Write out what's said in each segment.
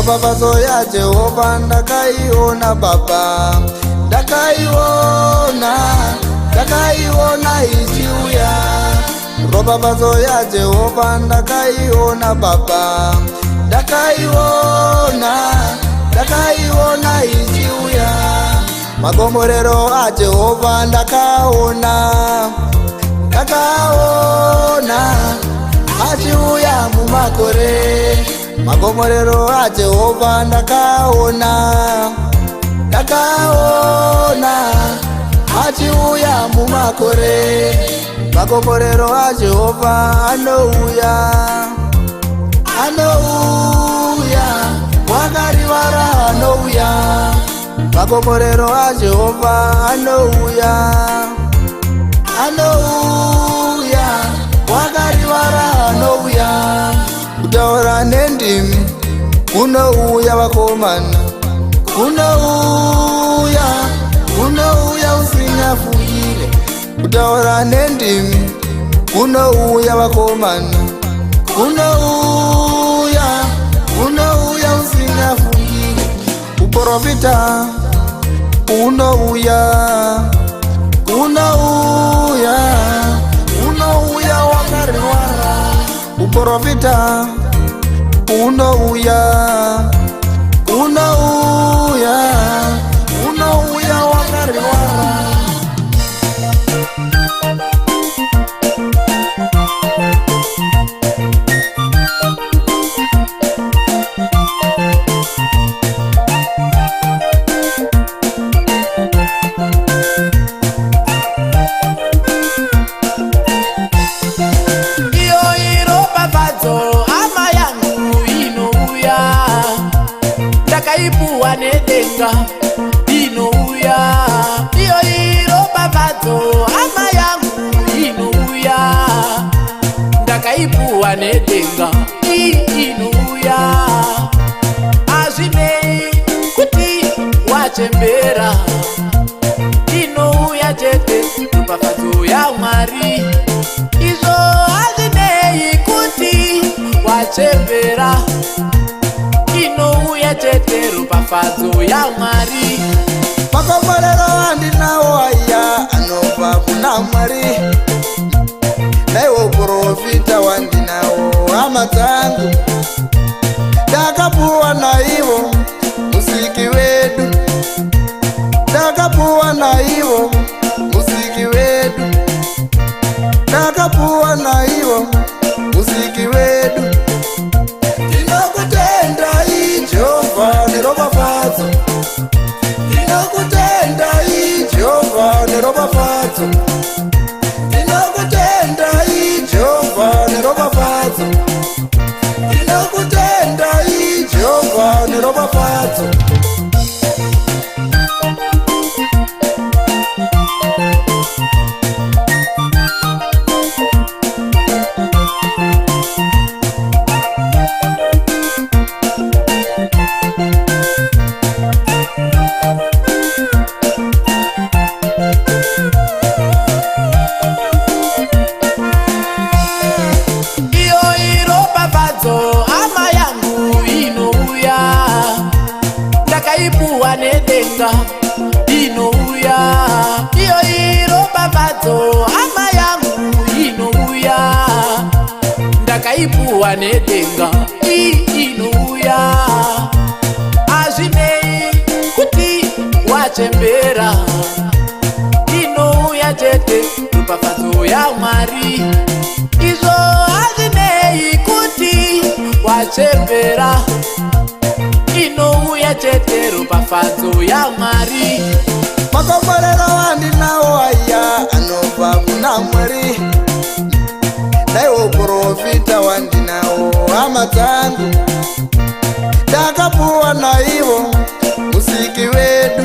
ropafadzo yaJehovha ndakaiona Baba, ndakaiona ichiuya. Ropafadzo yaJehovha ndakaiona Baba, ndakaiona ichiuya. Magomborero aJehovha ndakaona achiuya mumakore. Magomborero aJehovha ndakaona achiuya mumakore. Magomborero aJehovha anouya, wakarivara anouya. Magomborero aJehovha anouya, wakarivara anouya. Kutaura nendimi kunouya vakomana, kunouya usingafungire. Kutaura nendimi kunouya vakomana, kunouya usingafungire. Kuprofita kunouya wakarivara. Kuprofita unouya wakarivara. Ndakaipuwa nedenga inouya, iyo ropafadzo hama yangu inouya. Ndakaipuwa nedenga inouya. Azvinei kuti wachembera, inouya chete ropafadzo yaMwari. Izvo hazvinei kuti wachembera, inouya chete ropafadzo yaMwari. Magomborero andinawo aya anobva kuna Mwari. Naiwo profita wandinawo hama dzangu, ndakapuwa naivo musiki wedu, ndakapuwa naivo musiki wedu, ndakapuwa naivo musiki wedu. Ndinokutenda iJehovha neropafadzo, ndinokutenda iJehovha neropafadzo, ndinokutenda iJehovha neropafadzo, ndinokutenda iJehovha neropafadzo. Ndakaipuwa nedenga inouya, iyo ropafadzo hama yangu inouya. Ndakaipuwa nedenga inouya. Azvinei kuti wachembera, inouya chete ropafadzo yaMwari. Izvo hazvinei kuti wachembera, inouya chete ropafadzo yaMwari. Magomborero andinawo aya anobva kuna Mwari. Naiwo profita wandinawo hama dzangu, ndakapuwa naivo musiki wedu,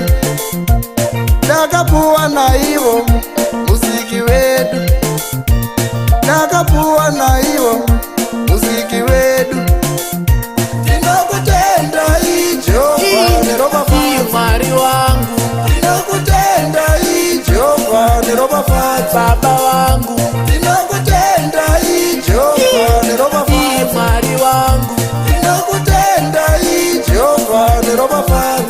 ndakapuwa naivo musiki wedu, ndakapuwa naivo musiki wedu. Ndinokutenda iJehovha neropafadzo, Mwari wangu. Ndinokutenda iJehovha neropafadzo, Baba wangu. Ndinokutenda iJehovha neropafadzo, Mwari wangu. Ndinokutenda iJehovha neropafadza